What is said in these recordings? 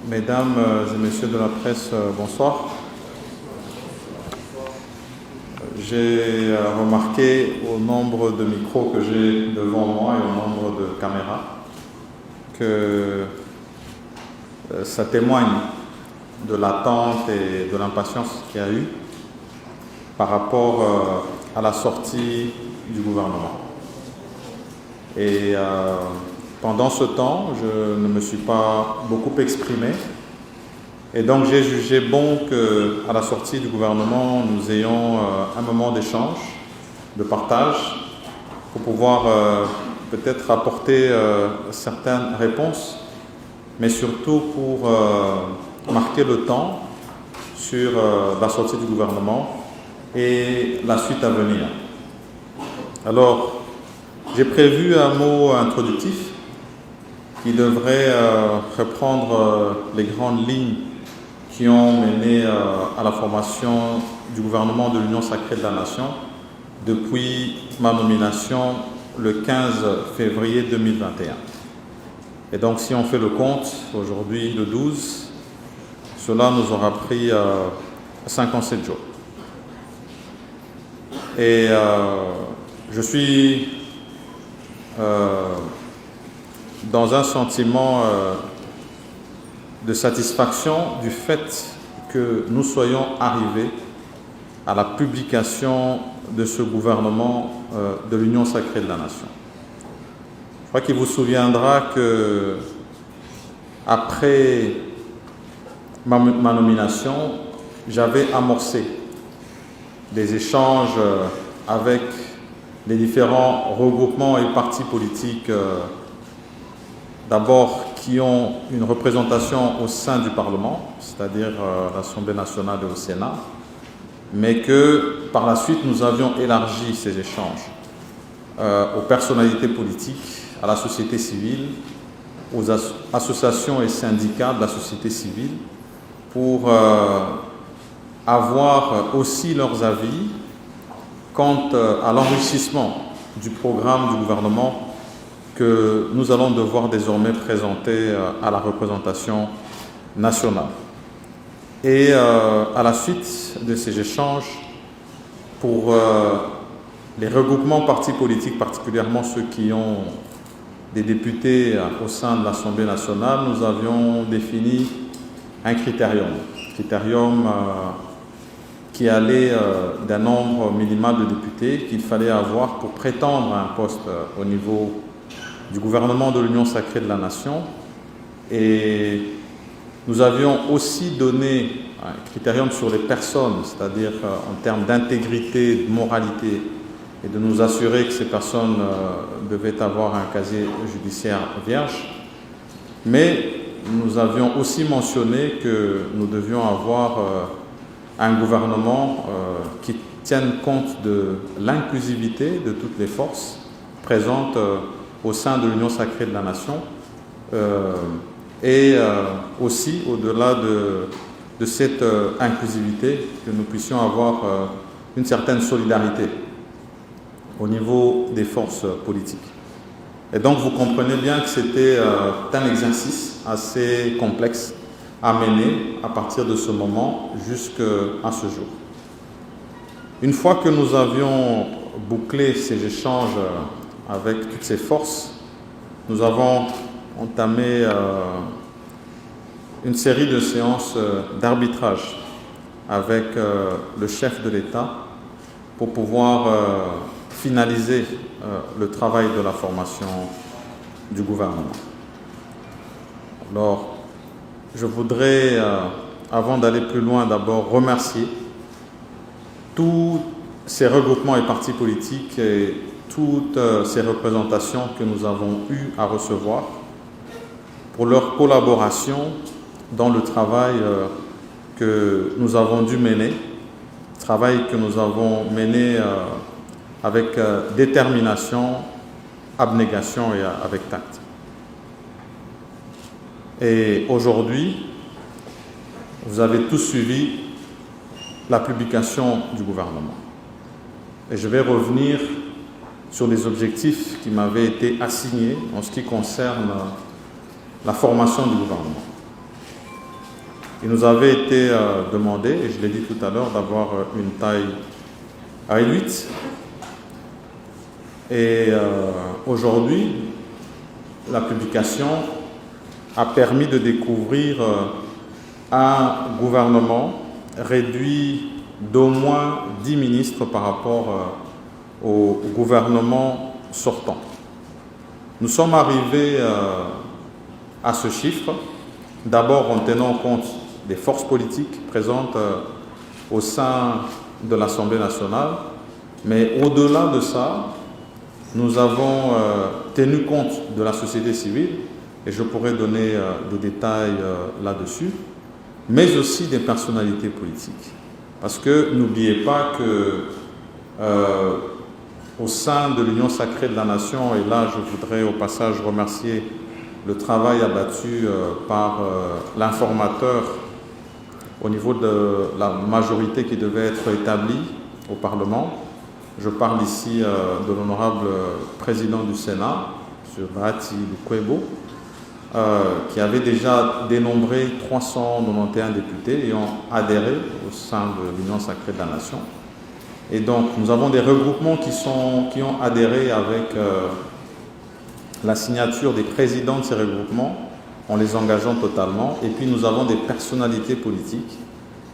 Mesdames et messieurs de la presse, bonsoir. J'ai remarqué au nombre de micros que j'ai devant moi et au nombre de caméras que ça témoigne de l'attente et de l'impatience qu'il y a eu par rapport à la sortie du gouvernement. Et pendant ce temps, je ne me suis pas beaucoup exprimé. Et donc j'ai jugé bon qu'à la sortie du gouvernement, nous ayons un moment d'échange, de partage, pour pouvoir peut-être apporter certaines réponses, mais surtout pour marquer le temps sur la sortie du gouvernement et la suite à venir. Alors, j'ai prévu un mot introductif qui devrait reprendre les grandes lignes qui ont mené à la formation du gouvernement de l'Union sacrée de la Nation depuis ma nomination le 15 février 2021. Et donc si on fait le compte, aujourd'hui le 12, cela nous aura pris 57 jours. Et je suis dans un sentiment de satisfaction du fait que nous soyons arrivés à la publication de ce gouvernement de l'Union sacrée de la Nation. Je crois qu'il vous souviendra que après ma nomination, j'avais amorcé des échanges avec les différents regroupements et partis politiques, d'abord qui ont une représentation au sein du Parlement, c'est-à-dire l'Assemblée nationale et au Sénat, mais que par la suite nous avions élargi ces échanges aux personnalités politiques, à la société civile, aux associations et syndicats de la société civile, pour avoir aussi leurs avis quant à l'enrichissement du programme du gouvernement que nous allons devoir désormais présenter à la représentation nationale. Et à la suite de ces échanges, pour les regroupements partis politiques, particulièrement ceux qui ont des députés au sein de l'Assemblée nationale, nous avions défini un critérium qui allait d'un nombre minimal de députés qu'il fallait avoir pour prétendre à un poste au niveau du gouvernement de l'Union sacrée de la Nation. Et nous avions aussi donné un critérium sur les personnes, c'est-à-dire en termes d'intégrité, de moralité, et de nous assurer que ces personnes devaient avoir un casier judiciaire vierge. Mais nous avions aussi mentionné que nous devions avoir un gouvernement qui tienne compte de l'inclusivité de toutes les forces présentes au sein de l'Union sacrée de la Nation et aussi au-delà de cette inclusivité, que nous puissions avoir une certaine solidarité au niveau des forces politiques. Et donc vous comprenez bien que c'était un exercice assez complexe à mener à partir de ce moment jusqu'à ce jour. Une fois que nous avions bouclé ces échanges avec toutes ces forces, nous avons entamé une série de séances d'arbitrage avec le chef de l'État pour pouvoir finaliser le travail de la formation du gouvernement. Alors, je voudrais, avant d'aller plus loin, d'abord remercier tous ces regroupements et partis politiques et toutes ces représentations que nous avons eu à recevoir pour leur collaboration dans le travail que nous avons dû mener, travail que nous avons mené avec détermination, abnégation et avec tact. Et aujourd'hui, vous avez tous suivi la publication du gouvernement. Et je vais revenir sur les objectifs qui m'avaient été assignés en ce qui concerne la formation du gouvernement. Il nous avait été demandé, et je l'ai dit tout à l'heure, d'avoir une taille réduite. Et aujourd'hui, la publication a permis de découvrir un gouvernement réduit d'au moins 10 ministres par rapport au gouvernement sortant. Nous sommes arrivés à ce chiffre, d'abord en tenant compte des forces politiques présentes au sein de l'Assemblée nationale, mais au-delà de ça, nous avons tenu compte de la société civile, et je pourrais donner des détails là-dessus, mais aussi des personnalités politiques. Parce que n'oubliez pas que au sein de l'Union sacrée de la Nation, et là je voudrais au passage remercier le travail abattu par l'informateur au niveau de la majorité qui devait être établie au Parlement. Je parle ici de l'honorable président du Sénat, M. Bahati Lukwebo, qui avait déjà dénombré 391 députés ayant adhéré au sein de l'Union sacrée de la Nation. Et donc, nous avons des regroupements qui ont adhéré avec la signature des présidents de ces regroupements, en les engageant totalement. Et puis, nous avons des personnalités politiques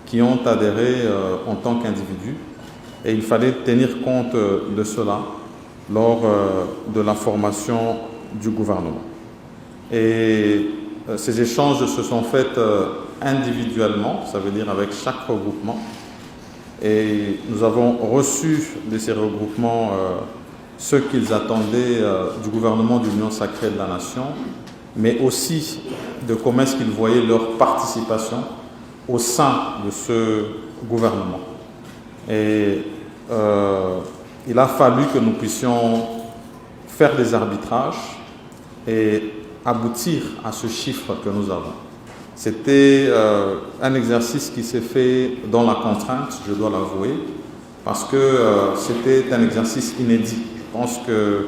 qui ont adhéré en tant qu'individus. Et il fallait tenir compte de cela lors de la formation du gouvernement. Et ces échanges se sont faits individuellement, ça veut dire avec chaque regroupement. Et nous avons reçu de ces regroupements ce qu'ils attendaient du gouvernement de l'Union sacrée de la Nation, mais aussi de comment est-ce qu'ils voyaient leur participation au sein de ce gouvernement. Et il a fallu que nous puissions faire des arbitrages et aboutir à ce chiffre que nous avons. C'était un exercice qui s'est fait dans la contrainte, je dois l'avouer, parce que c'était un exercice inédit. Je pense que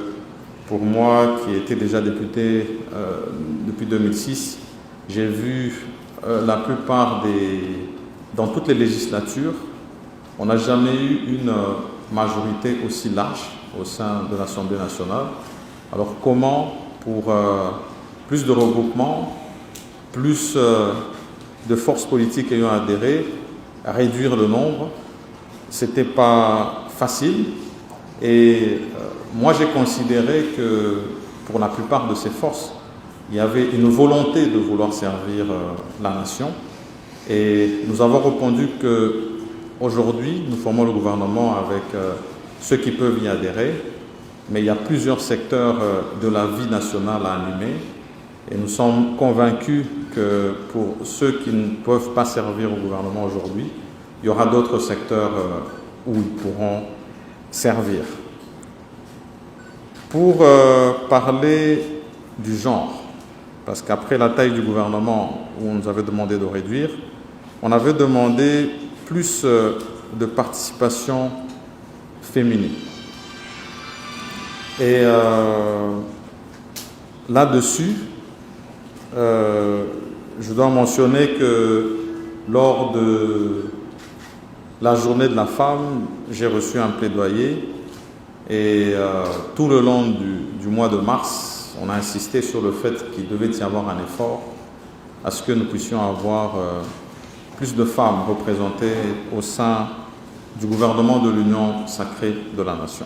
pour moi, qui étais déjà député depuis 2006, j'ai vu la plupart dans toutes les législatures, on n'a jamais eu une majorité aussi large au sein de l'Assemblée nationale. Alors comment, pour plus de regroupements, plus de forces politiques ayant adhéré, réduire le nombre, c'était pas facile. Et moi, j'ai considéré que pour la plupart de ces forces, il y avait une volonté de vouloir servir la nation. Et nous avons répondu que aujourd'hui, nous formons le gouvernement avec ceux qui peuvent y adhérer, mais il y a plusieurs secteurs de la vie nationale à animer. Et nous sommes convaincus que pour ceux qui ne peuvent pas servir au gouvernement aujourd'hui, il y aura d'autres secteurs où ils pourront servir. Pour parler du genre, parce qu'après la taille du gouvernement où on nous avait demandé de réduire, on avait demandé plus de participation féminine. Et là-dessus, je dois mentionner que lors de la journée de la femme, j'ai reçu un plaidoyer et tout le long du mois de mars, on a insisté sur le fait qu'il devait y avoir un effort à ce que nous puissions avoir plus de femmes représentées au sein du gouvernement de l'Union sacrée de la Nation.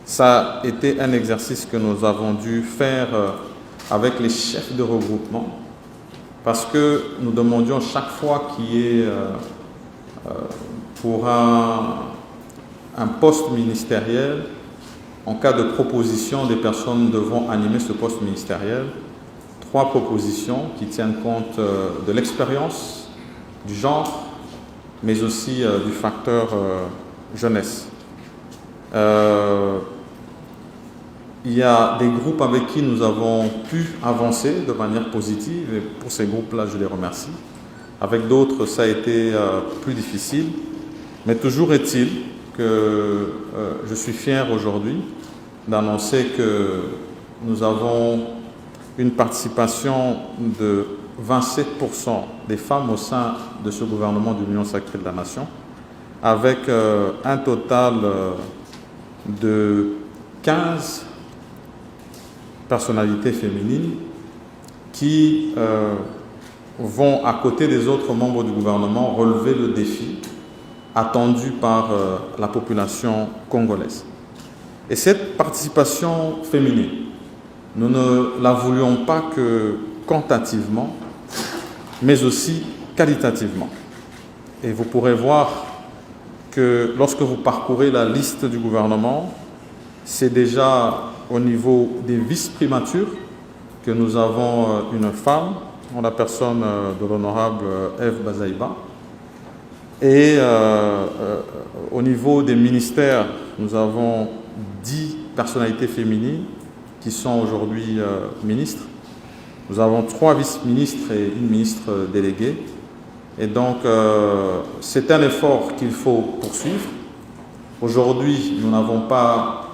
Ça a été un exercice que nous avons dû faire avec les chefs de regroupement, parce que nous demandions chaque fois qu'il y ait pour un poste ministériel, en cas de proposition des personnes devant animer ce poste ministériel, 3 propositions qui tiennent compte de l'expérience, du genre, mais aussi du facteur jeunesse. Il y a des groupes avec qui nous avons pu avancer de manière positive, et pour ces groupes-là, je les remercie. Avec d'autres, ça a été plus difficile, mais toujours est-il que je suis fier aujourd'hui d'annoncer que nous avons une participation de 27% des femmes au sein de ce gouvernement de l'Union sacrée de la Nation, avec un total de 15 personnalités féminines qui vont, à côté des autres membres du gouvernement, relever le défi attendu par la population congolaise. Et cette participation féminine, nous ne la voulions pas que quantitativement, mais aussi qualitativement. Et vous pourrez voir que lorsque vous parcourez la liste du gouvernement, c'est déjà au niveau des vice-primatures que nous avons une femme, en la personne de l'honorable Ève Bazaïba. Et au niveau des ministères, nous avons 10 personnalités féminines qui sont aujourd'hui ministres. Nous avons 3 vice-ministres et une ministre déléguée. Et donc, c'est un effort qu'il faut poursuivre. Aujourd'hui, nous n'avons pas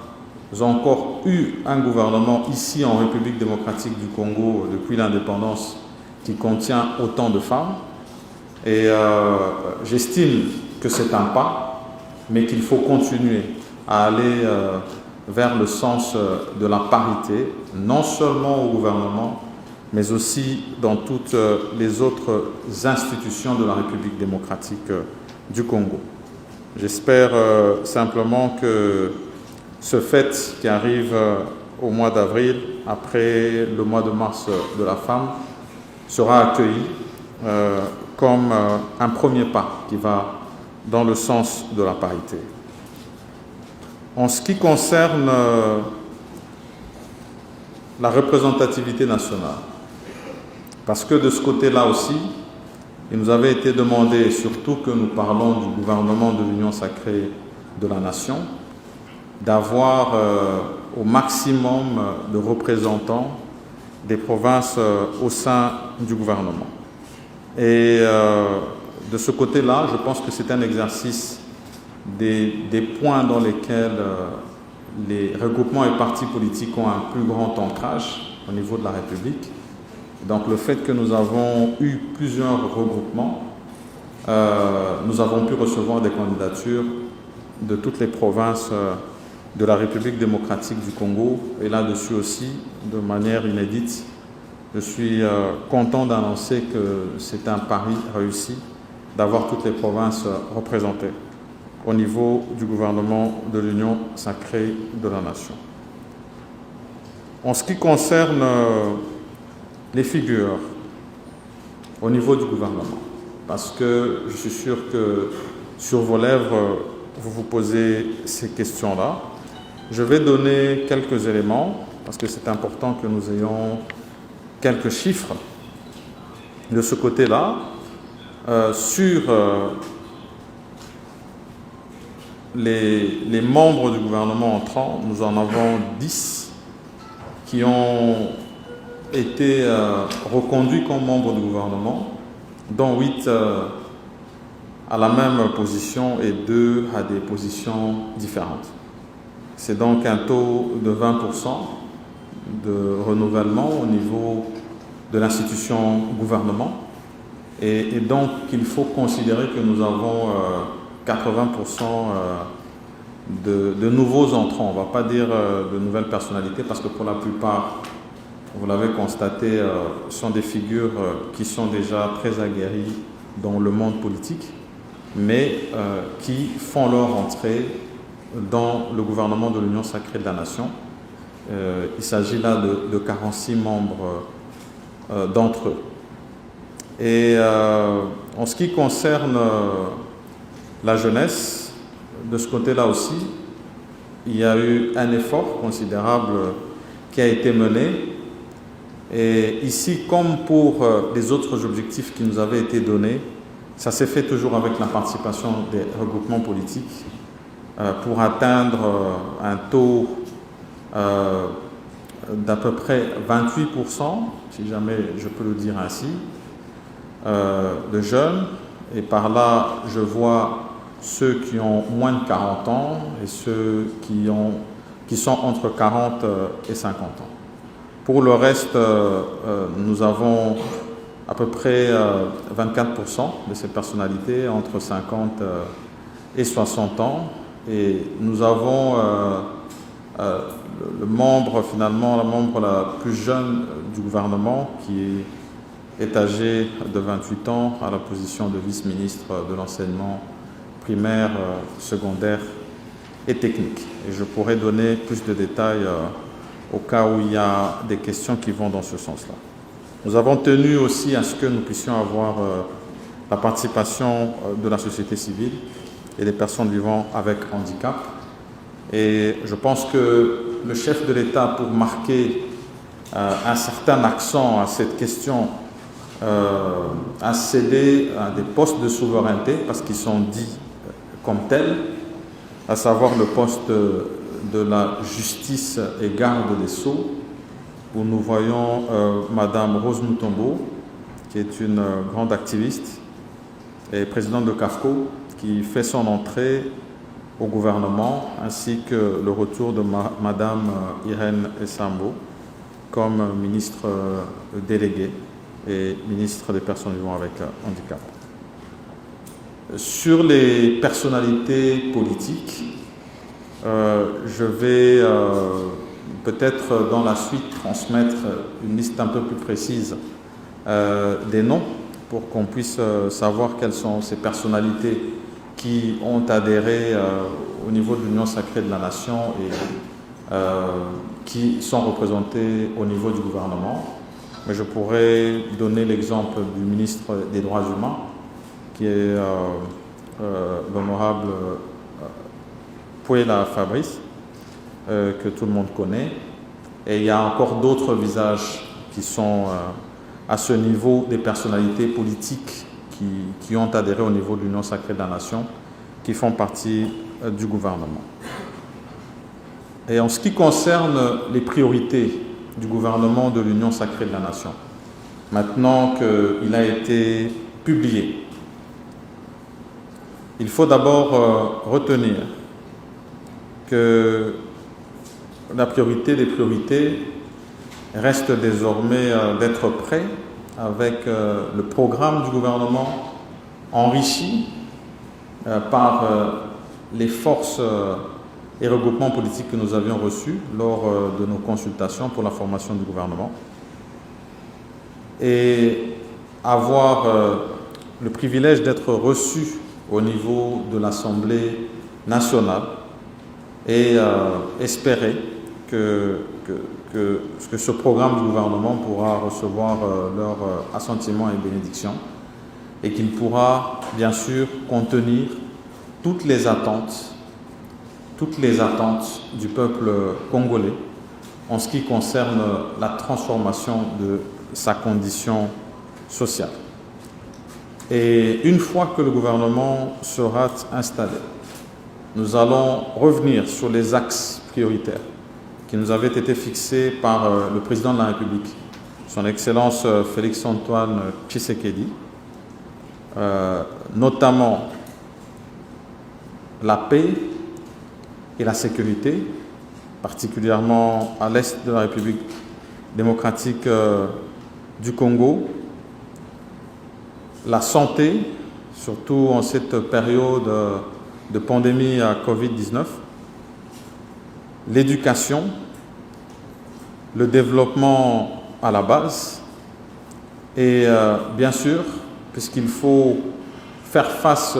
encore eu un gouvernement ici en République démocratique du Congo depuis l'indépendance qui contient autant de femmes. Et j'estime que c'est un pas, mais qu'il faut continuer à aller vers le sens de la parité, non seulement au gouvernement, mais aussi dans toutes les autres institutions de la République démocratique du Congo. J'espère simplement que ce fait qui arrive au mois d'avril, après le mois de mars de la femme, sera accueilli comme un premier pas qui va dans le sens de la parité. En ce qui concerne la représentativité nationale, parce que de ce côté-là aussi, il nous avait été demandé, surtout que nous parlons du gouvernement de l'Union sacrée de la Nation, d'avoir au maximum de représentants des provinces au sein du gouvernement. Et de ce côté-là, je pense que c'est un exercice des points dans lesquels les regroupements et partis politiques ont un plus grand ancrage au niveau de la République. Donc le fait que nous avons eu plusieurs regroupements, nous avons pu recevoir des candidatures de toutes les provinces de la République démocratique du Congo. Et là-dessus aussi, de manière inédite, je suis content d'annoncer que c'est un pari réussi d'avoir toutes les provinces représentées au niveau du gouvernement de l'Union sacrée de la Nation. En ce qui concerne les figures au niveau du gouvernement, parce que je suis sûr que sur vos lèvres, vous vous posez ces questions-là. Je vais donner quelques éléments, parce que c'est important que nous ayons quelques chiffres de ce côté-là. Sur les membres du gouvernement entrant, nous en avons 10 qui ont été reconduits comme membres du gouvernement, dont 8 à la même position et 2 à des positions différentes. C'est donc un taux de 20% de renouvellement au niveau de l'institution gouvernement. Et donc, il faut considérer que nous avons 80% de nouveaux entrants. On ne va pas dire de nouvelles personnalités parce que pour la plupart, vous l'avez constaté, sont des figures qui sont déjà très aguerries dans le monde politique, mais qui font leur entrée dans le gouvernement de l'Union sacrée de la Nation. Il s'agit là de 46 membres d'entre eux. Et en ce qui concerne la jeunesse, de ce côté-là aussi, il y a eu un effort considérable qui a été mené. Et ici, comme pour les autres objectifs qui nous avaient été donnés, ça s'est fait toujours avec la participation des regroupements politiques pour atteindre un taux d'à peu près 28%, si jamais je peux le dire ainsi, de jeunes. Et par là, je vois ceux qui ont moins de 40 ans et ceux qui sont entre 40 et 50 ans. Pour le reste, nous avons à peu près 24% de ces personnalités entre 50 et 60 ans. Et nous avons le membre, finalement, la membre la plus jeune du gouvernement qui est âgée de 28 ans à la position de vice-ministre de l'enseignement primaire, secondaire et technique. Et je pourrais donner plus de détails au cas où il y a des questions qui vont dans ce sens-là. Nous avons tenu aussi à ce que nous puissions avoir la participation de la société civile et des personnes vivant avec handicap. Et je pense que le chef de l'État, pour marquer un certain accent à cette question, a cédé à des postes de souveraineté, parce qu'ils sont dits comme tels, à savoir le poste de la justice et garde des Sceaux, où nous voyons Madame Rose Mutombo, qui est une grande activiste et présidente de CAFCO, qui fait son entrée au gouvernement, ainsi que le retour de Madame Irène Essambo comme ministre déléguée et ministre des personnes vivant avec handicap. Sur les personnalités politiques, je vais peut-être dans la suite transmettre une liste un peu plus précise des noms pour qu'on puisse savoir quelles sont ces personnalités qui ont adhéré au niveau de l'Union sacrée de la Nation et qui sont représentées au niveau du gouvernement. Mais je pourrais donner l'exemple du ministre des Droits humains, qui est l'honorable Pouela Fabrice, que tout le monde connaît. Et il y a encore d'autres visages qui sont à ce niveau des personnalités politiques qui ont adhéré au niveau de l'Union sacrée de la Nation, qui font partie du gouvernement. Et en ce qui concerne les priorités du gouvernement de l'Union sacrée de la Nation, maintenant qu'il a été publié, il faut d'abord retenir que la priorité des priorités reste désormais d'être prêt avec le programme du gouvernement enrichi par les forces et regroupements politiques que nous avions reçus lors de nos consultations pour la formation du gouvernement, et avoir le privilège d'être reçu au niveau de l'Assemblée nationale et espérer que ce programme du gouvernement pourra recevoir leur assentiment et bénédiction, et qu'il pourra bien sûr contenir toutes les attentes du peuple congolais en ce qui concerne la transformation de sa condition sociale. Et une fois que le gouvernement sera installé, nous allons revenir sur les axes prioritaires qui nous avaient été fixés par le président de la République, son Excellence Félix-Antoine Tshisekedi, notamment la paix et la sécurité, particulièrement à l'est de la République démocratique du Congo, la santé, surtout en cette période de pandémie à Covid-19, l'éducation, le développement à la base, et bien sûr, puisqu'il faut faire face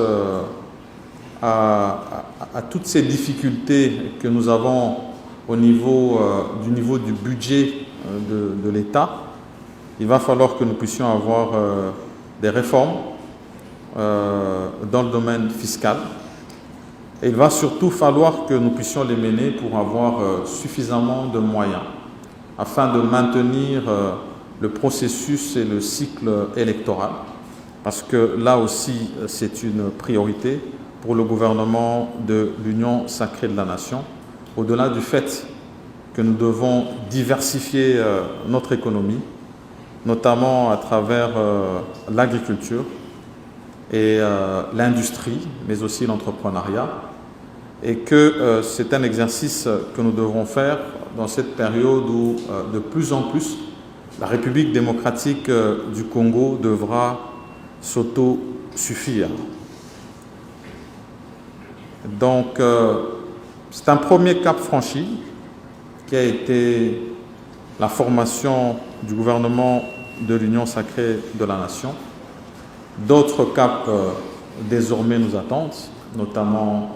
à toutes ces difficultés que nous avons au niveau du budget de l'État, il va falloir que nous puissions avoir des réformes dans le domaine fiscal. Et il va surtout falloir que nous puissions les mener pour avoir suffisamment de moyens afin de maintenir le processus et le cycle électoral, parce que là aussi c'est une priorité pour le gouvernement de l'Union sacrée de la Nation, au-delà du fait que nous devons diversifier notre économie, notamment à travers l'agriculture et l'industrie, mais aussi l'entrepreneuriat, et que c'est un exercice que nous devons faire dans cette période où de plus en plus la République démocratique du Congo devra s'auto-suffire. Donc, c'est un premier cap franchi qui a été la formation du gouvernement de l'Union sacrée de la nation. D'autres caps désormais nous attendent, notamment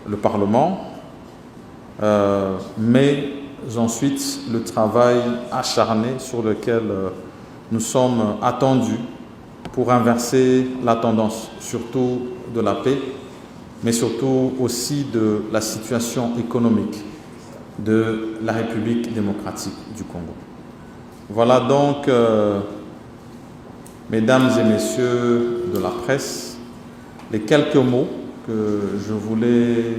le Parlement, mais ensuite le travail acharné sur lequel nous sommes attendus pour inverser la tendance, surtout de la paix, mais surtout aussi de la situation économique de la République démocratique du Congo. Voilà donc, mesdames et messieurs de la presse, les quelques mots que je voulais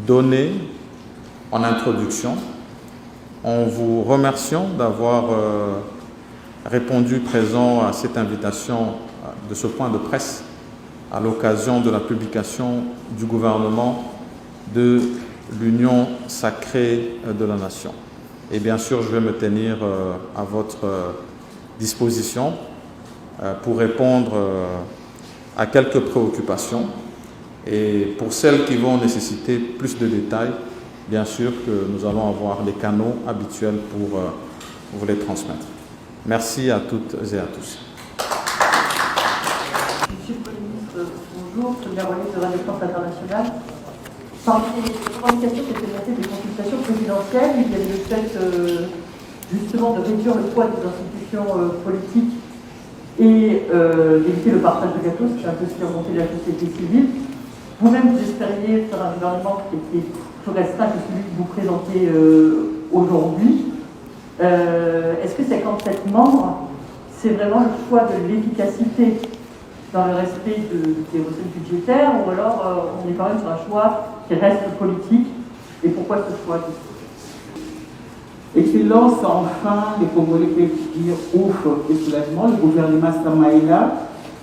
donner en introduction, en vous remerciant d'avoir répondu présent à cette invitation de ce point de presse à l'occasion de la publication du gouvernement de l'Union sacrée de la nation. Et bien sûr, je vais me tenir à votre disposition pour répondre à quelques préoccupations. Et pour celles qui vont nécessiter plus de détails, bien sûr que nous allons avoir les canaux habituels pour vous les transmettre. Merci à toutes et à tous. Monsieur le Premier ministre, bonjour, première relais de Radio France Internationale. Parmi les revendications qui étaient montées des consultations présidentielles, il y avait le fait justement de réduire le poids des institutions politiques et d'éviter le partage de gâteaux, c'est un peu ce qui a remonté de la société civile. Vous-même, vous espériez faire un gouvernement qui était plus restreint que celui que vous présentez aujourd'hui. Est-ce que 57 membres, c'est vraiment le choix de l'efficacité dans le respect des recettes budgétaires, ou alors on est quand même sur un choix qui reste politique? Et pourquoi ce choix? Excellence, enfin, les Congolais peuvent dire ouf et soulagement. Le gouvernement Samaïla,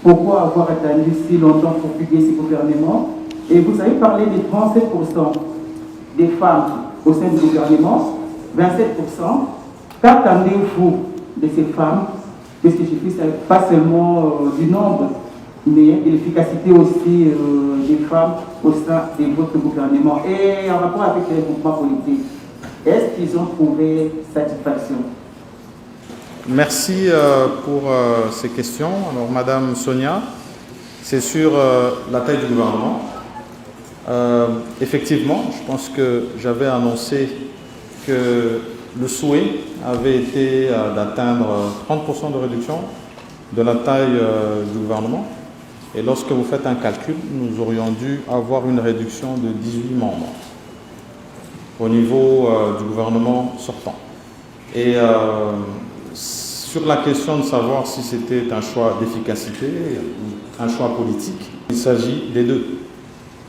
pourquoi avoir attendu si longtemps pour publier ce gouvernement? Et vous avez parlé des 37% des femmes au sein du gouvernement, 27%. Qu'attendez-vous de ces femmes? Parce que je dis pas seulement du nombre, mais de l'efficacité aussi des femmes au sein de votre gouvernement. Et en rapport avec les mouvements politiques, est-ce qu'ils ont trouvé satisfaction? Merci pour ces questions. Alors, Madame Sonia, c'est sur la taille du gouvernement. Effectivement, je pense que j'avais annoncé que le souhait avait été d'atteindre 30% de réduction de la taille du gouvernement. Et lorsque vous faites un calcul, nous aurions dû avoir une réduction de 18 membres au niveau du gouvernement sortant. Et sur la question de savoir si c'était un choix d'efficacité ou un choix politique, il s'agit des deux.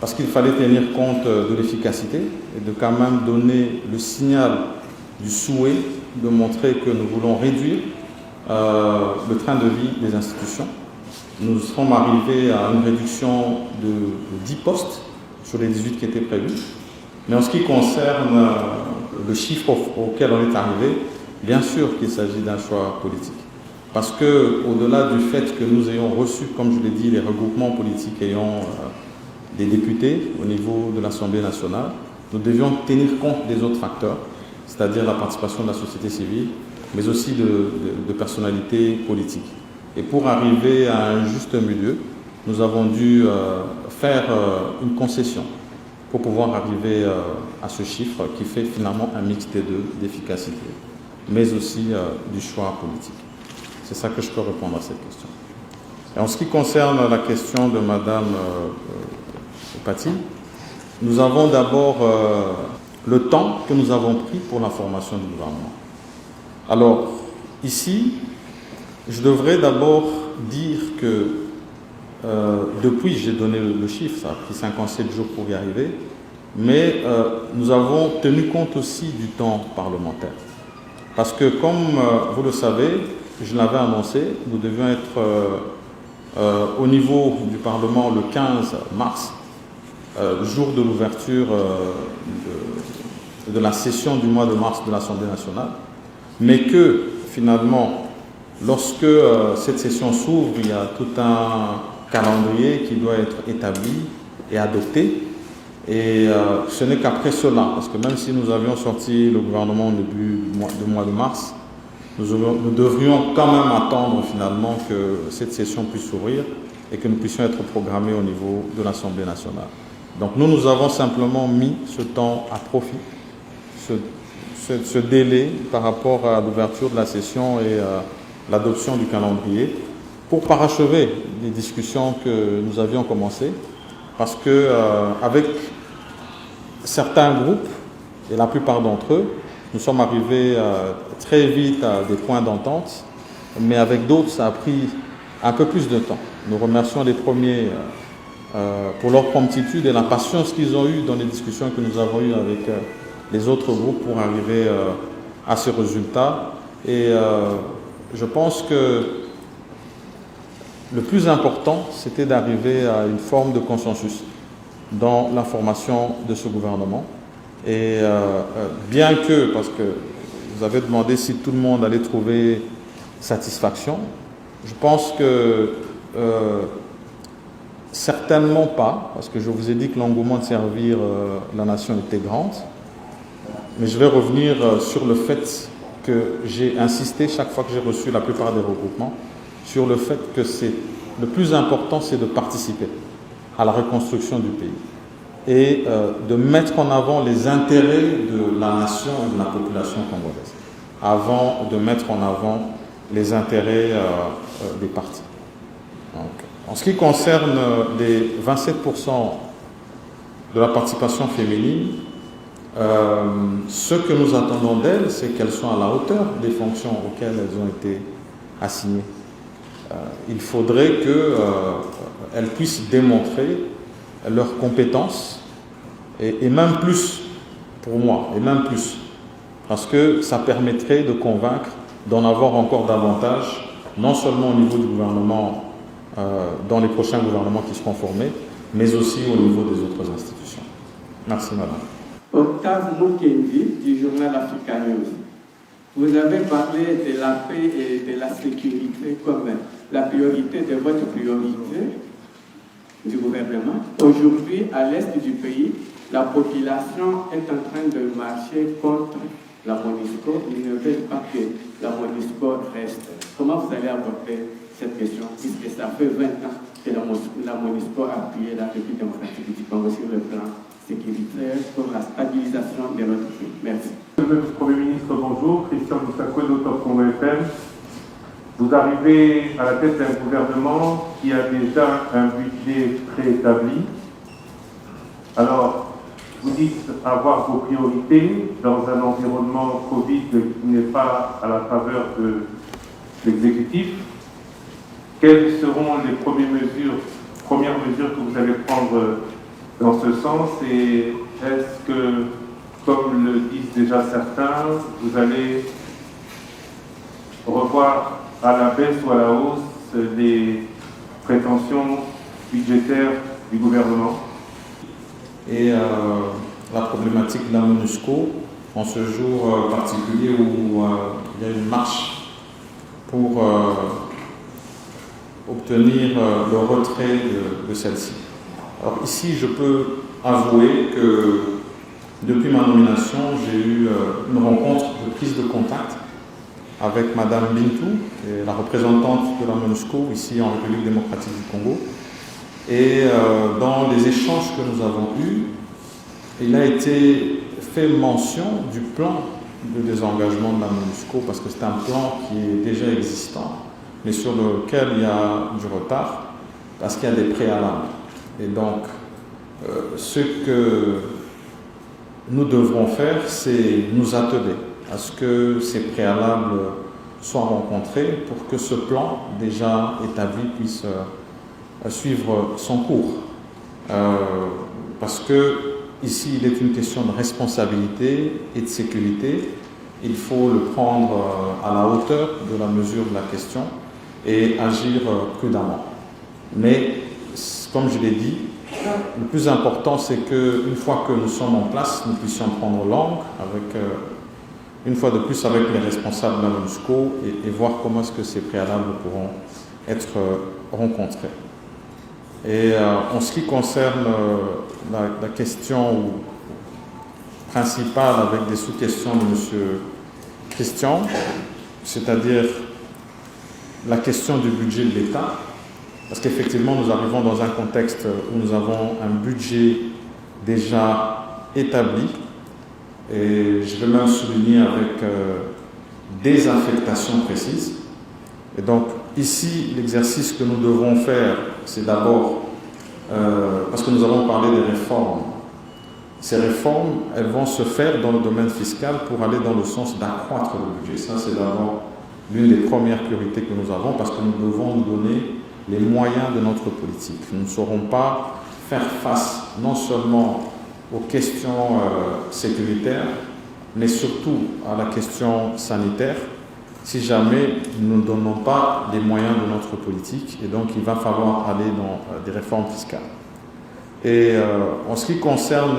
Parce qu'il fallait tenir compte de l'efficacité et de quand même donner le signal du souhait de montrer que nous voulons réduire le train de vie des institutions. Nous sommes arrivés à une réduction de 10 postes sur les 18 qui étaient prévus. Mais en ce qui concerne le chiffre auquel on est arrivé, bien sûr qu'il s'agit d'un choix politique. Parce que, au-delà du fait que nous ayons reçu, comme je l'ai dit, les regroupements politiques ayant des députés au niveau de l'Assemblée nationale, nous devions tenir compte des autres facteurs, c'est-à-dire la participation de la société civile, mais aussi de personnalités politiques. Et pour arriver à un juste milieu, nous avons dû faire une concession pour pouvoir arriver à ce chiffre qui fait finalement un mix des deux, d'efficacité, mais aussi du choix politique. C'est ça que je peux répondre à cette question. Et en ce qui concerne la question de Madame Paty, nous avons d'abord le temps que nous avons pris pour la formation du gouvernement. Alors, ici, je devrais d'abord dire que depuis, j'ai donné le chiffre, ça a pris 57 jours pour y arriver, mais nous avons tenu compte aussi du temps parlementaire. Parce que, comme vous le savez, je l'avais annoncé, nous devions être au niveau du Parlement le 15 mars, jour de l'ouverture de la session du mois de mars de l'Assemblée nationale, mais que finalement, lorsque cette session s'ouvre, il y a tout un calendrier qui doit être établi et adopté. Et ce n'est qu'après cela, parce que même si nous avions sorti le gouvernement au début du mois de mars, nous devrions quand même attendre finalement que cette session puisse s'ouvrir et que nous puissions être programmés au niveau de l'Assemblée nationale. Donc nous avons simplement mis ce temps à profit, ce délai par rapport à l'ouverture de la session et l'adoption du calendrier pour parachever les discussions que nous avions commencées, parce que avec certains groupes, et la plupart d'entre eux, nous sommes arrivés très vite à des points d'entente, mais avec d'autres, ça a pris un peu plus de temps. Nous remercions les premiers pour leur promptitude et la patience qu'ils ont eue dans les discussions que nous avons eues avec les autres groupes pour arriver à ce résultat. Et je pense que le plus important, c'était d'arriver à une forme de consensus dans la formation de ce gouvernement. Et bien que, parce que vous avez demandé si tout le monde allait trouver satisfaction, je pense que certainement pas, parce que je vous ai dit que l'engouement de servir la nation était grand. Mais je vais revenir sur le fait que j'ai insisté chaque fois que j'ai reçu la plupart des regroupements, sur le fait que le plus important, c'est de participer à la reconstruction du pays et de mettre en avant les intérêts de la nation et de la population congolaise, avant de mettre en avant les intérêts des partis. Donc, en ce qui concerne les 27% de la participation féminine, ce que nous attendons d'elles, c'est qu'elles soient à la hauteur des fonctions auxquelles elles ont été assignées. Il faudrait qu'elles puissent démontrer leurs compétences, et même plus, pour moi, et même plus, parce que ça permettrait de convaincre d'en avoir encore davantage, non seulement au niveau du gouvernement, dans les prochains gouvernements qui seront formés, mais aussi au niveau des autres institutions. Merci, madame. Octave Mukendi du journal Africa News. Vous avez parlé de la paix et de la sécurité comme la priorité de votre priorité du gouvernement. Aujourd'hui, à l'est du pays, la population est en train de marcher contre la MONUSCO. Ils ne veulent pas que la MONUSCO reste. Comment vous allez aborder cette question, puisque ça fait 20 ans que la MONUSCO a appuyé la République démocratique du Congo sur le plan sécuritaire pour la stabilisation de notre pays. Merci. Monsieur le Premier ministre, bonjour. Christian Moussakou, Top Congo FM. Vous arrivez à la tête d'un gouvernement qui a déjà un budget préétabli. Alors, vous dites avoir vos priorités dans un environnement Covid qui n'est pas à la faveur de l'exécutif. Quelles seront les premières mesures que vous allez prendre dans ce sens, et est-ce que, comme le disent déjà certains, vous allez revoir à la baisse ou à la hausse les prétentions budgétaires du gouvernement? Et la problématique de la MONUSCO, en ce jour particulier où il y a une marche pour obtenir le retrait de celle-ci. Alors ici, je peux avouer que depuis ma nomination, j'ai eu une rencontre de prise de contact avec Madame Bintou, qui est la représentante de la MONUSCO ici en République démocratique du Congo. Et dans les échanges que nous avons eus, il a été fait mention du plan de désengagement de la MONUSCO, parce que c'est un plan qui est déjà existant, mais sur lequel il y a du retard, parce qu'il y a des préalables. Et donc, ce que nous devrons faire, c'est nous atteler à ce que ces préalables soient rencontrés pour que ce plan déjà établi puisse suivre son cours. Parce que ici, il est une question de responsabilité et de sécurité. Il faut le prendre à la hauteur de la mesure de la question et agir prudemment. Mais, comme je l'ai dit, le plus important, c'est qu'une fois que nous sommes en place, nous puissions prendre langue avec une fois de plus avec les responsables de la MONUSCO et voir comment est-ce que ces préalables pourront être rencontrés. Et en ce qui concerne la question principale avec des sous-questions de M. Christian, c'est-à-dire la question du budget de l'État, parce qu'effectivement nous arrivons dans un contexte où nous avons un budget déjà établi, et je vais même souligner avec des affectations précises. Et donc ici, l'exercice que nous devons faire, c'est d'abord, parce que nous avons parlé des réformes, ces réformes, elles vont se faire dans le domaine fiscal pour aller dans le sens d'accroître le budget. Ça, c'est d'abord l'une des premières priorités que nous avons, parce que nous devons nous donner les moyens de notre politique. Nous ne saurons pas faire face non seulement aux questions sécuritaires, mais surtout à la question sanitaire, si jamais nous ne donnons pas les moyens de notre politique. Et donc, il va falloir aller dans des réformes fiscales. Et en ce qui concerne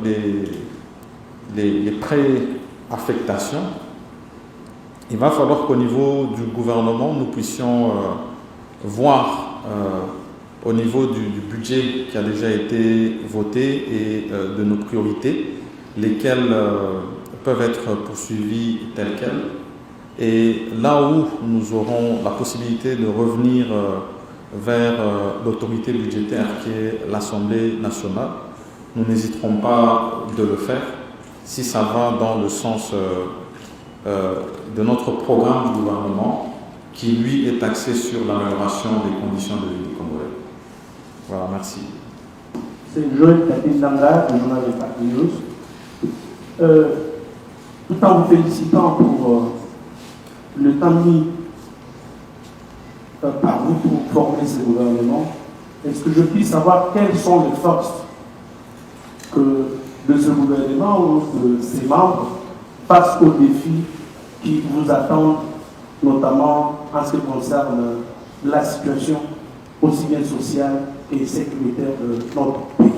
les préaffectations, il va falloir qu'au niveau du gouvernement, nous puissions voir au niveau du budget qui a déjà été voté et de nos priorités, lesquelles peuvent être poursuivies telles quelles. Et là où nous aurons la possibilité de revenir vers l'autorité budgétaire qui est l'Assemblée nationale, nous n'hésiterons pas de le faire si ça va dans le sens de notre programme du gouvernement qui lui est axé sur l'amélioration des conditions de vie des Congolais. Voilà, merci. C'est Joël Katindanga, du journal de Parti News. Tout en vous félicitant pour le temps mis par vous pour former ce gouvernement, est-ce que je puisse savoir quelles sont les forces de ce gouvernement ou de ses membres face aux défis qui vous attendent, notamment en ce qui concerne la situation aussi bien sociale et sécuritaire de notre pays?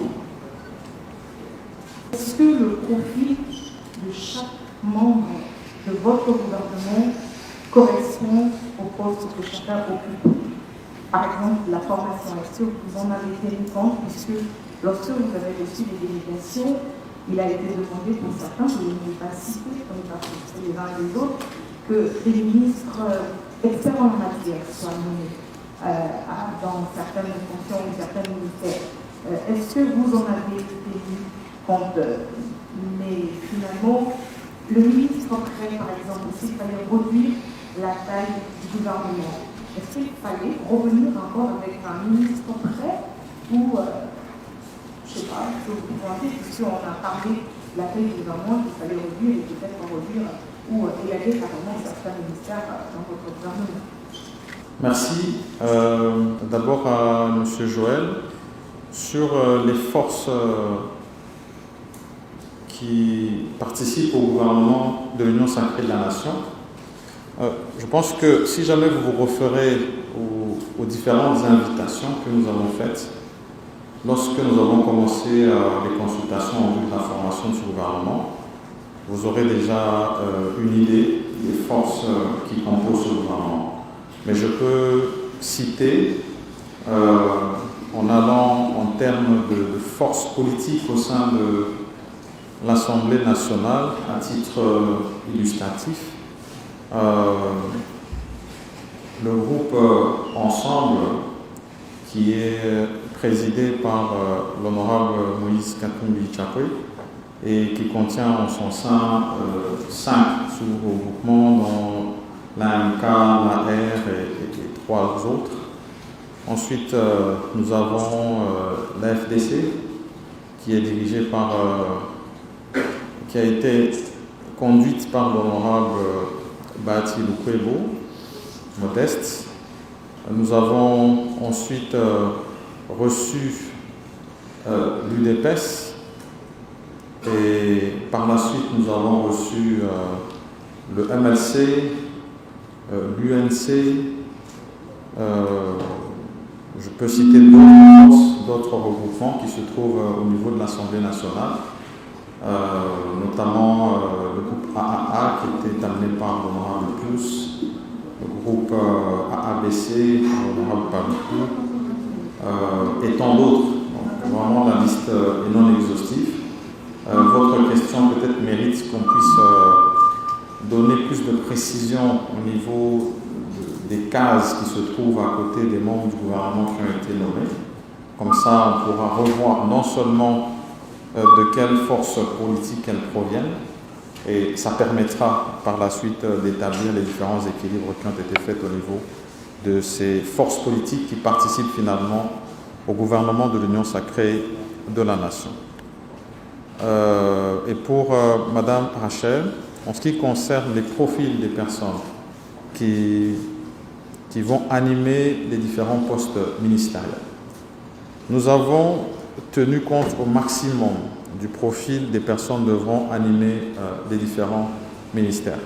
Est-ce que le profil de chaque membre de votre gouvernement correspond au poste que chacun occupe? Par exemple, la formation, est-ce que vous en avez tenu compte, puisque lorsque vous avez reçu les délégations, il a été demandé pour certains, que vous n'avez pas cité, comme il va citer les uns et les autres, que les ministres experts en matière soient nommés dans certaines fonctions ou certains ministères. Est-ce que vous en avez tenu compte? Mais finalement, le ministre prêt, par exemple, s'il fallait réduire la taille du gouvernement, est-ce qu'il fallait revenir encore avec un ministre prêt ou, je ne sais pas, ce que vous pensez, puisqu'on a parlé de la taille du gouvernement, qu'il fallait réduire et peut-être réduire ou élaguer carrément certains ministères dans votre gouvernement? Merci. D'abord à M. Joël. Sur les forces qui participent au gouvernement de l'Union sacrée de la Nation, je pense que si jamais vous vous référez aux différentes invitations que nous avons faites, lorsque nous avons commencé les consultations en vue de la formation de ce gouvernement, vous aurez déjà une idée des forces qui composent ce gouvernement. Mais je peux citer, en allant en termes de force politique au sein de l'Assemblée nationale, à titre illustratif, le groupe Ensemble, qui est présidé par l'honorable Moïse Katumbi Tchapwe et qui contient en son sein 5 sous-regroupements dont l'AMK, l'AR et 3 autres. Ensuite, nous avons la FDC qui est dirigée par, qui a été conduite par l'honorable Bati Lukwebo, Modeste. Nous avons ensuite reçu l'UDPS et par la suite nous avons reçu le MLC, l'UNC, je peux citer d'autres forces, d'autres regroupements qui se trouvent au niveau de l'Assemblée nationale. notamment le groupe AAA qui était amené par l'honorable Plus, le groupe AABC, l'honorable Paluku, et tant d'autres. Donc, vraiment, la liste est non exhaustive. Votre question peut-être mérite qu'on puisse donner plus de précision au niveau des cases qui se trouvent à côté des membres du gouvernement qui ont été nommés. Comme ça, on pourra revoir non seulement de quelle force politique elles proviennent, et ça permettra par la suite d'établir les différents équilibres qui ont été faits au niveau de ces forces politiques qui participent finalement au gouvernement de l'Union sacrée de la nation. Et pour Madame Rachel, en ce qui concerne les profils des personnes qui vont animer les différents postes ministériels, nous avons tenu compte au maximum du profil des personnes devront animer les différents ministères.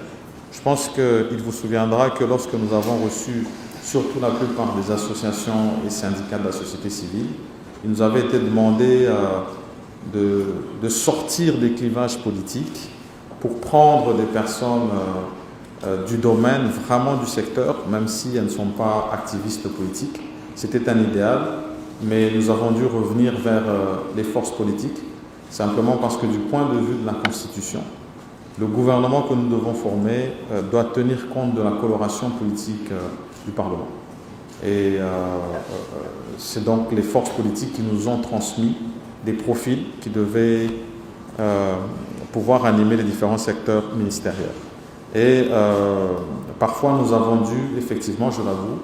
Je pense qu'il vous souviendra que lorsque nous avons reçu surtout la plupart des associations et syndicats de la société civile, il nous avait été demandé de sortir des clivages politiques pour prendre des personnes du domaine, vraiment du secteur, même si elles ne sont pas activistes politiques. C'était un idéal, mais nous avons dû revenir vers les forces politiques, simplement parce que du point de vue de la Constitution, le gouvernement que nous devons former doit tenir compte de la coloration politique du Parlement. Et c'est donc les forces politiques qui nous ont transmis des profils qui devaient pouvoir animer les différents secteurs ministériels. Et parfois, nous avons dû, effectivement, je l'avoue,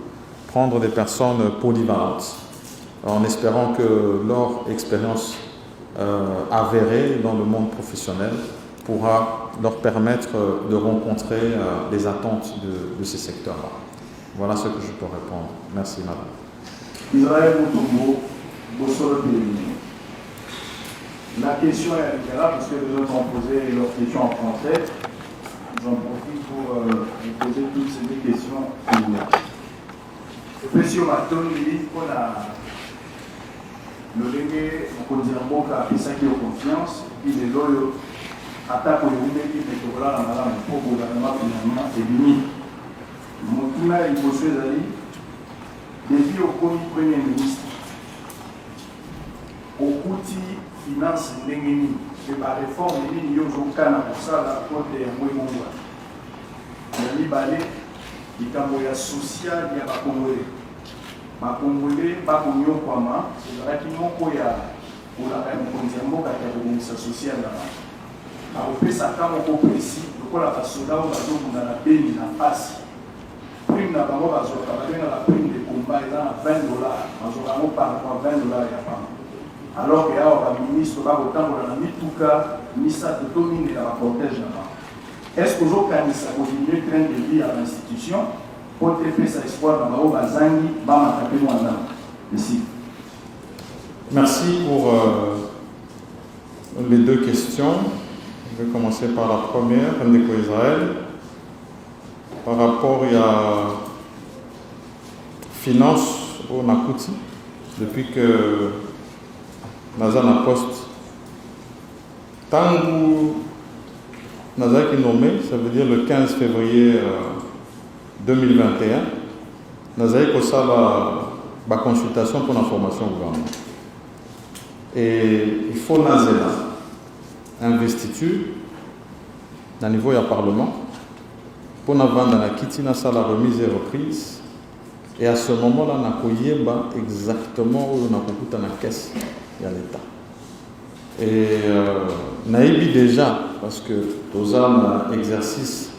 prendre des personnes polyvalentes, en espérant que leur expérience avérée dans le monde professionnel pourra leur permettre de rencontrer les attentes de ces secteurs-là. Voilà ce que je peux répondre. Merci, madame. Israël Moutoumbo, Bossolo Périmé. La question est là parce que les autres ont posé leurs questions en français. J'en profite pour vous poser toutes ces deux questions. Monsieur Matondi, on a le légué, on peut dire Moka, et ça qui est confiance, et les loyaux attaquent au Youmé qui fait que voilà, on a un peu de gouvernement finalement, c'est limite. Mon tournage, il faut se dire, depuis au Premier ministre, au outil finance ndengeni et par réforme il y a aucun pour ça la côte de Mouimongwa. Le Libanais, il y a social, il y a pas congolais. Ma congolais, pas congolais quoi ma, c'est vrai qu'il manque pour la condition qui est social là-bas. Alors on fait ça quand on peut ici, donc la soldat on va donc dans la peine en face. Prime na bango va sur la prime de combat est à $20, on va par $20 il y a pas. Alors qu'il y a un ministre qui va autant pour la Mituka, Nissa de dominer la cortège là-bas. Est-ce que aujourd'hui, ça continue train de vie à l'institution pour faire sa espoir dans la Bazangi, Bama Tapé-Mouana? Merci. Merci pour les deux questions. Je vais commencer par la première, Ndeko Israël. Par rapport à finance au Nakuti, depuis que Nazana Poste, Tangu Nazaki nommé, ça veut dire le 15 février 2021, Nazaki Kosa la consultation pour la formation au gouvernement. Et il faut Nazela investiture à niveau du Parlement pour la vendre la Kitina, ça la remise et reprise. Et à ce moment-là, on a exactement où on a la caisse et à l'État. Et Naïbi déjà, parce que dans un exercice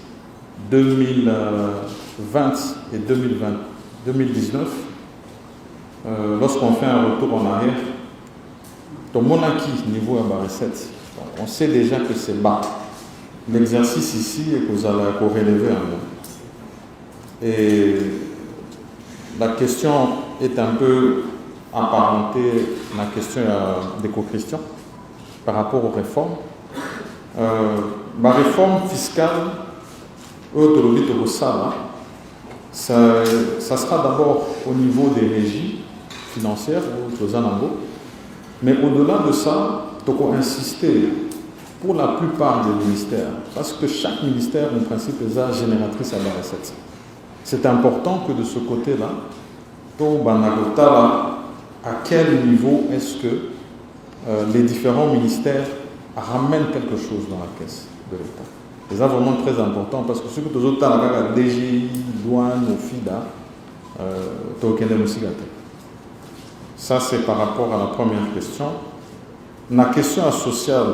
2020 et 2019, lorsqu'on fait un retour en arrière, dans mon acquis niveau à la recette, on sait déjà que c'est bas. L'exercice ici est que vous allez corrélever un peu. Et la question est un peu apparentée à la question d'éco-Christian par rapport aux réformes. La réforme fiscale, ça sera d'abord au niveau des régies financières, mais au-delà de ça, il faut insister pour la plupart des ministères, parce que chaque ministère, en principe, est génératrice à la recette. C'est important que de ce côté-là, à quel niveau est-ce que les différents ministères ramènent quelque chose dans la caisse de l'État. C'est ça vraiment très important parce que ce que tous les autres, la DGI, douane, FIDA, ça c'est par rapport à la première question. La question sociale,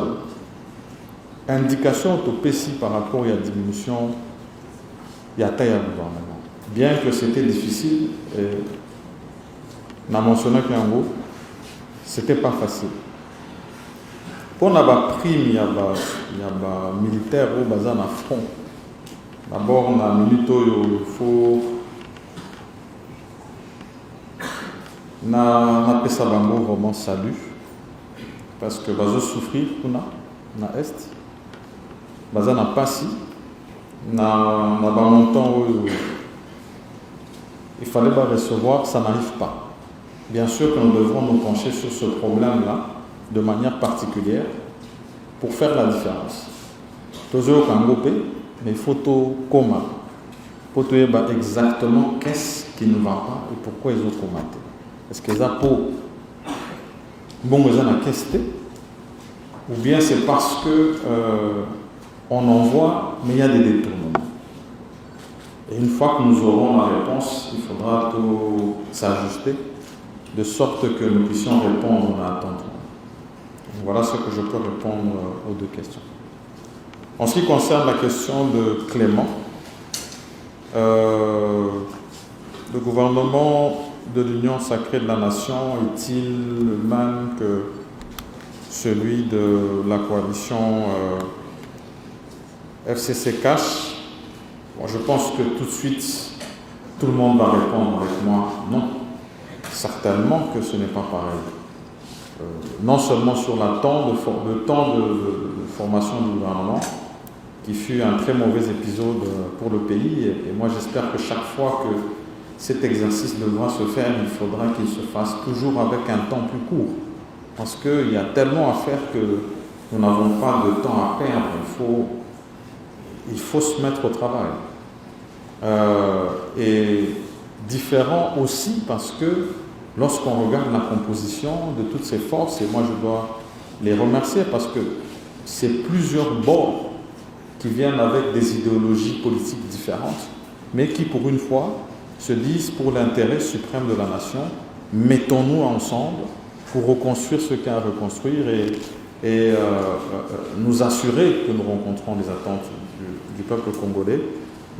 indication au PCI par rapport à la diminution, il y a taille à gouvernement. Bien que c'était difficile, on a mentionné qu'en gros, c'était pas facile. Pour la prime, il y a des militaires au bazar à front. D'abord, on a un minute il faut. Na pesa bango vraiment salut parce que bazo souffrir na est baza na pasi na ba montant il fallait pas recevoir, ça n'arrive pas. Bien sûr que nous devrons nous pencher sur ce problème-là de manière particulière pour faire la différence. Toujours Kangopé, mais il faut tout comment pour exactement qu'est-ce qui ne va pas et pourquoi ils ont commenté. Est-ce qu'ils ont pour bon ils ont questé ou bien c'est parce que on envoie mais il y a des détournements. Et une fois que nous aurons la réponse, il faudra tout s'ajuster de sorte que nous puissions répondre à attendre. Voilà ce que je peux répondre aux deux questions. En ce qui concerne la question de Clément, le gouvernement de l'Union sacrée de la Nation est-il le même que celui de la coalition FCC Cash? Bon, je pense que tout de suite, tout le monde va répondre avec moi non. Certainement que ce n'est pas pareil. Non seulement sur le temps de formation du gouvernement, qui fut un très mauvais épisode pour le pays, et moi j'espère que chaque fois que cet exercice devra se faire, il faudra qu'il se fasse toujours avec un temps plus court. Parce qu'il y a tellement à faire que nous n'avons pas de temps à perdre. Il faut se mettre au travail. Et différent aussi parce que lorsqu'on regarde la composition de toutes ces forces, et moi je dois les remercier parce que c'est plusieurs bords qui viennent avec des idéologies politiques différentes, mais qui pour une fois se disent pour l'intérêt suprême de la nation, mettons-nous ensemble pour reconstruire ce qu'il y a à reconstruire et nous assurer que nous rencontrons les attentes du peuple congolais.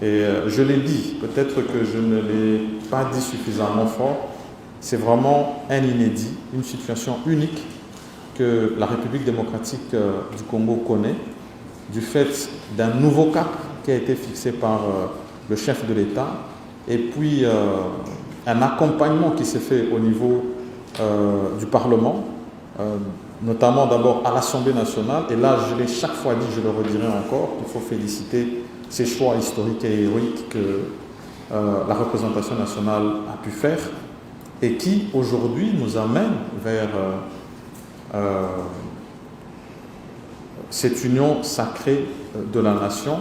Et je l'ai dit, peut-être que je ne l'ai pas dit suffisamment fort, c'est vraiment un inédit, une situation unique que la République démocratique du Congo connaît, du fait d'un nouveau cap qui a été fixé par le chef de l'État, et puis un accompagnement qui s'est fait au niveau du Parlement, notamment d'abord à l'Assemblée nationale, et là je l'ai chaque fois dit, je le redirai encore, qu'il faut féliciter ces choix historiques et héroïques que la représentation nationale a pu faire, et qui aujourd'hui nous amène vers cette union sacrée de la nation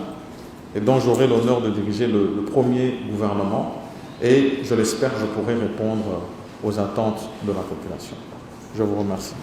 et dont j'aurai l'honneur de diriger le premier gouvernement et je l'espère je pourrai répondre aux attentes de la population. Je vous remercie.